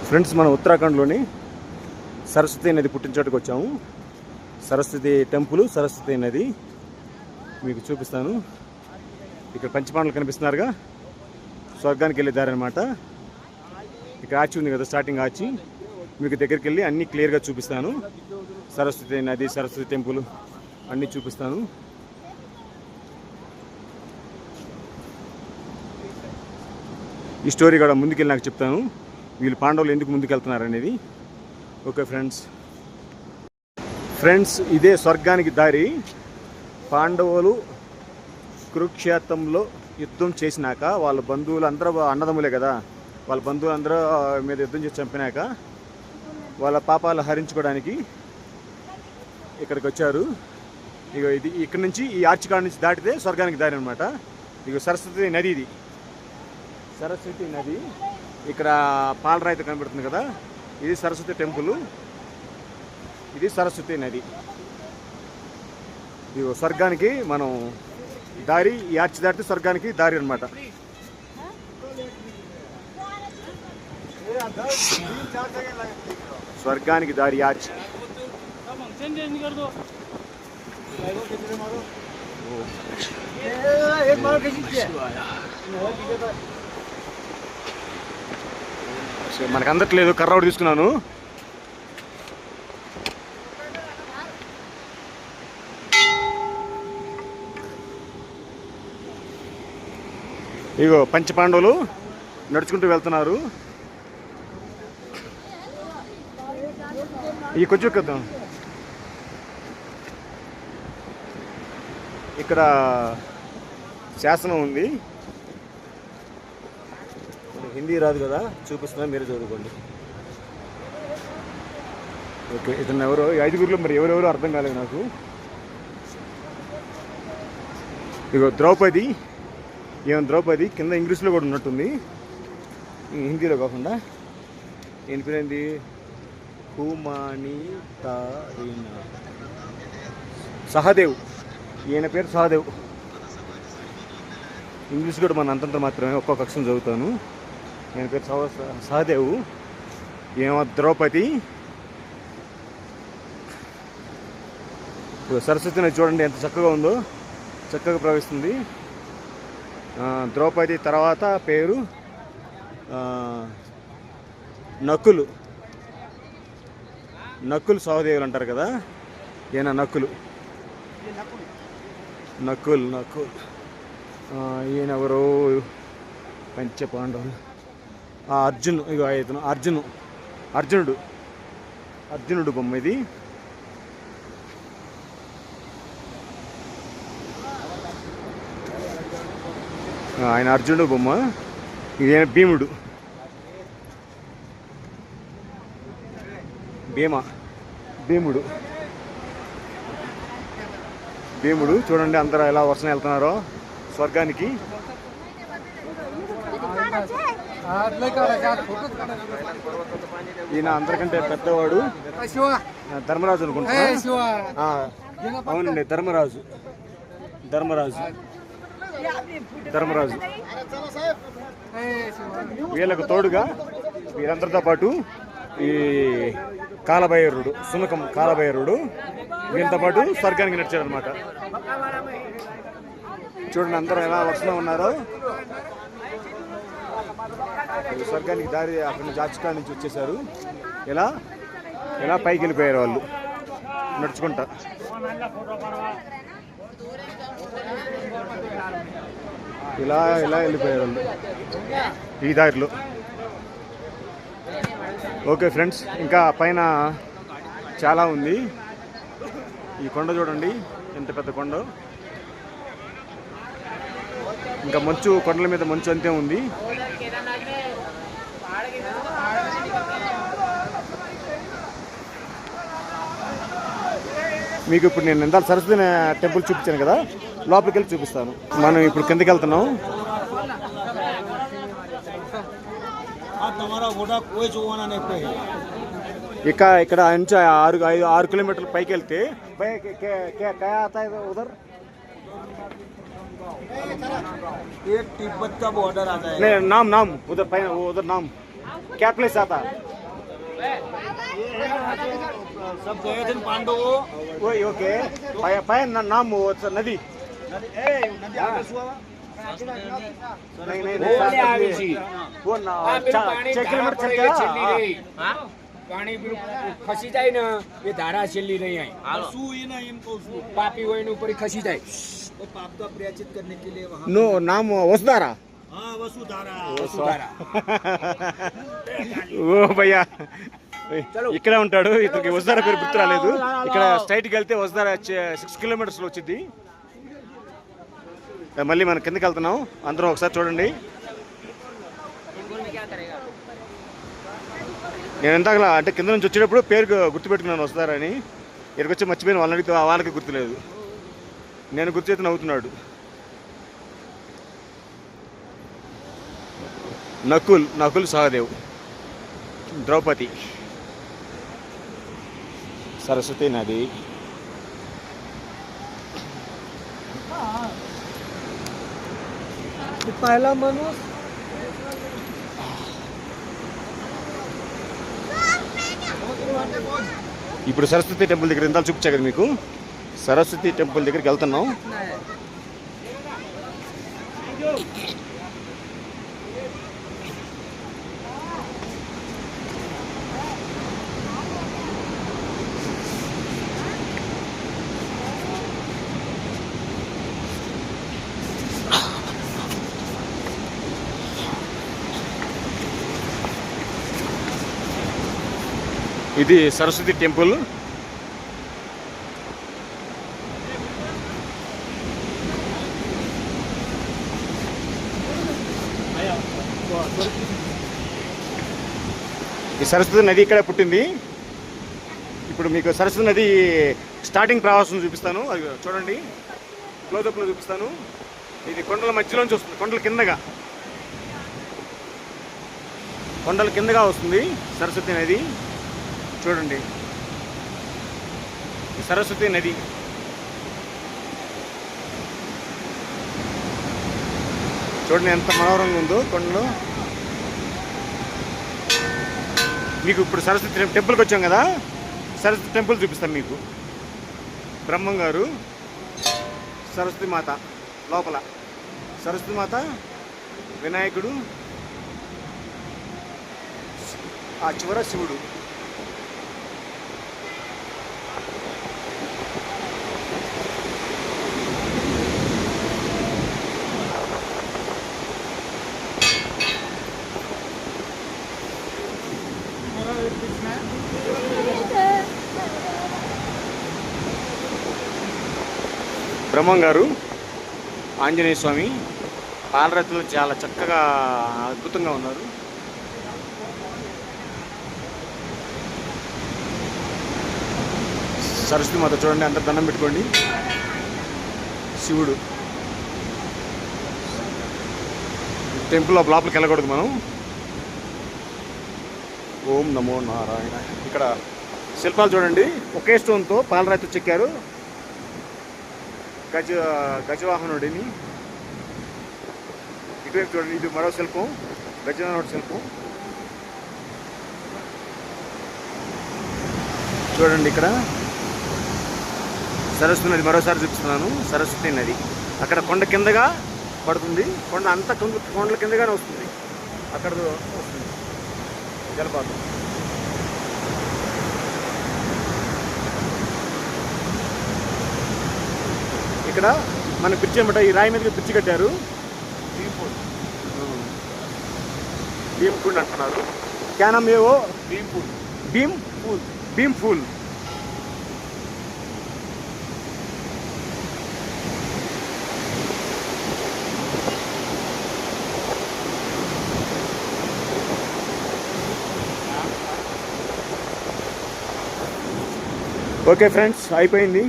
Friends, మనం ఉత్తరాఖండ్లోని సరస్వతి నది పుట్టిన చోటుకు వచ్చాము. సరస్వతి టెంపుల్, సరస్వతి నది మీకు చూపిస్తాను. ఇక్కడ పంచపాండవులు కనిపిస్తున్నారుగా, స్వర్గానికి వెళ్ళే దారి అనమాట. ఇక్కడ ఆచి ఉంది కదా, స్టార్టింగ్ ఆచి. మీకు దగ్గరికి వెళ్ళి అన్నీ క్లియర్గా చూపిస్తాను. సరస్వతి నది, సరస్వతి టెంపుల్ అన్నీ చూపిస్తాను. ఈ స్టోరీ కూడా ముందుకెళ్ళి నాకు చెప్తాను, వీళ్ళు పాండవులు ఎందుకు ముందుకెళ్తున్నారు అనేది. ఓకే ఫ్రెండ్స్, ఇదే స్వర్గానికి దారి. పాండవులు కురుక్షేత్రంలో యుద్ధం చేసినాక వాళ్ళ బంధువులు అందరూ అన్నదమ్ములే కదా, వాళ్ళ బంధువులు అందరూ మీద యుద్ధం చేసి చంపినాక వాళ్ళ పాపాలు హరించుకోవడానికి ఇక్కడికి వచ్చారు. ఇక ఇది ఇక్కడ నుంచి ఈ ఆర్చికాడ నుంచి దాటితే స్వర్గానికి దారి అనమాట. ఇక సరస్వతి నది, ఇది సరస్వతి నది. ఇక్కడ పాలరాయితో కనబడుతుంది కదా, ఇది సరస్వతి టెంపుల్, ఇది సరస్వతి నది. ఇది స్వర్గానికి మనం దారి, ఈ ఆర్చి దాటితే స్వర్గానికి దారి అనమాట. స్వర్గానికి దారి ఆర్చి. మనకు అందట్లేదు, కర్ర ఒకటి తీసుకున్నాను. ఇగో పంచపాండవులు నడుచుకుంటూ వెళ్తున్నారు. ఈ కొంచెం ఎక్కిద్దాం. ఇక్కడ శాసనం ఉంది, హిందీ రాదు కదా, చూపిస్తున్నా, మీరు చదువుకోండి. ఓకే, ఇతను ఎవరో, ఐదుగురిలో మరి ఎవరెవరో అర్థం కాలేదు నాకు. ఇగో ద్రౌపది, ఏమైనా ద్రౌపది కింద ఇంగ్లీష్లో కూడా ఉన్నట్టుంది, హిందీలో కాకుండా. ఏం పేరేంది? హుమానితారీనా సహదేవ్, ఈయన పేరు సహదేవ్. ఇంగ్లీష్ కూడా మన అంతంత మాత్రమే, ఒక్కొక్క అక్షరం చదువుతాను. ఈయన పేరు సహదేవ్, ఏమో ద్రౌపది. సరస్వతి నది చూడండి ఎంత చక్కగా ఉందో, చక్కగా ప్రవహిస్తుంది. ద్రౌపది తర్వాత పేరు నకులు. నకులు సహదేవులు అంటారు కదా, ఈయన నకులు. ఈయన ఎవరు? పంచపాండవులు. అర్జున్, ఇగో ఇతను అర్జునుడు బొమ్మ ఇది. ఆయన అర్జునుడు బొమ్మ. ఇదేనా భీముడు, భీముడు. చూడండి అందరూ ఎలా వర్షం వెళ్తున్నారో స్వర్గానికి. ఈయన అందరికంటే పెద్దవాడు, ధర్మరాజు అనుకుంటా. అవునండి, ధర్మరాజు. వీళ్ళకు తోడుగా వీరందరితో పాటు ఈ కాలభైరవుడు, సునకం కాలభైరవుడు వీళ్ళతో పాటు స్వర్గానికి నడిచాడు అనమాట. చూడండి అందరూ ఎలా వర్షంలో ఉన్నారో. స్వర్గానికి దారి అక్కడ నుంచి ఆర్చికాడ నుంచి వచ్చేసారు. ఎలా పైకి వెళ్ళిపోయారు వాళ్ళు నడుచుకుంటా. ఇలా వెళ్ళిపోయారు వాళ్ళు ఈ దారిలో. ఓకే ఫ్రెండ్స్, ఇంకా పైన చాలా ఉంది. ఈ కొండ చూడండి ఎంత పెద్ద కొండ. ఇంకా మంచు, కొండల మీద మంచు అంతే ఉంది. మీకు ఇప్పుడు నేను ఎంత సరస్వతి టెంపుల్ చూపించాను కదా, లోపలికి వెళ్ళి చూపిస్తాను. మనం ఇప్పుడు కిందకి వెళ్తున్నాం. ఇక్కడ నుంచి 6 కిలోमीटर పైకి వెళ్తే ఉదర్ ये तिब्बत का बॉर्डर आता है। नहीं नाम उधर नाम क्या प्लेस आता है? सब गए थे पांडव वही ओके पाय नाम वो नदी नहीं नहीं वो ना 6 किलोमीटर चलता પાણી ખસી જાય ને એ ધારા છેલ્લી રહી પાપી હોય ને ઉપર ખસી જાય तो पाप का प्रायश्चित करने के लिए वहां नो नाम वसुधारा हां वसुधारा ఓ భయ్యా ఇక్కడ ఉంటాడు ఇతనికి వసుధార పేరు గుర్తు రాలేదు ఇక్కడ స్ట్రైట్ కి వెళ్తే వసుధార 6 కిలోమీటర్స్ లో వచ్చింది మళ్ళీ మనం కిందకి వెళ్తున్నాం అందరం ఒకసారి చూడండి నేను ఎంతలా అంటే కింద నుంచి వచ్చేటప్పుడు పేరు గుర్తుపెట్టుకున్నాను వస్తారని ఇక్కడికి వచ్చి మర్చిపోయిన వాళ్ళని అడిగితే వాళ్ళకి గుర్తులేదు నేను గుర్తు చేతి నవ్వుతున్నాడు నకుల్ సహదేవ్ ద్రౌపది సరస్వతి నది पहला मनुष्य ఇప్పుడు సరస్వతి టెంపుల్ దగ్గర ఇందాక చూపించా కదా మీకు సరస్వతి టెంపుల్ దగ్గరికి వెళ్తున్నాం ఇది సరస్వతి టెంపుల్ ఈ సరస్వతి నది ఇక్కడ పుట్టింది ఇప్పుడు మీకు సరస్వతి నది స్టార్టింగ్ ప్రవాసం చూపిస్తాను అది చూడండి క్లోజప్లో చూపిస్తాను ఇది కొండల మధ్యలోంచి వస్తుంది కొండల కిందగా వస్తుంది సరస్వతి నది చూడండి సరస్వతి నది చూడండి ఎంత మనోహరంగా ఉందో కొండలు మీకు ఇప్పుడు సరస్వతి టెంపుల్కి వచ్చాం కదా సరస్వతి టెంపుల్ చూపిస్తాను మీకు బ్రహ్మం గారు సరస్వతి మాత లోపల సరస్వతి మాత వినాయకుడు ఆ చివర శివుడు బ్రహ్మం గారు ఆంజనేయ స్వామి పాలరత్తులు చాలా చక్కగా అద్భుతంగా ఉన్నారు సరస్వతి మాత చూడండి అందరు దండం పెట్టుకోండి శివుడు టెంపుల్ లోపలికి వెళ్ళకూడదు మనం ఓం నమో నారాయణ ఇక్కడ శిల్పాలు చూడండి ఒకే స్టోన్తో పాలరాయితో చెక్కారు గజవాహనుడిని ఇటువైపు చూడండి ఇది మరో శిల్పం గజవాహనుడి శిల్పం చూడండి ఇక్కడ సరస్వతి నది మరోసారి చూపిస్తున్నాను సరస్వతి నది అక్కడ కొండ కిందగా పడుతుంది కొండ అంతా కొండల కిందగానే వస్తుంది అక్కడ వస్తుంది జలపాతం ఇక్కడ మన బ్రిడ్జి అన్నమాట ఈ రాయి మీద బ్రిడ్జి కట్టారు భీమ్ఫూల్ అంటున్నారు క్యానమ్ ఏవో భీమ్ఫూల్ ఓకే ఫ్రెండ్స్ అయిపోయింది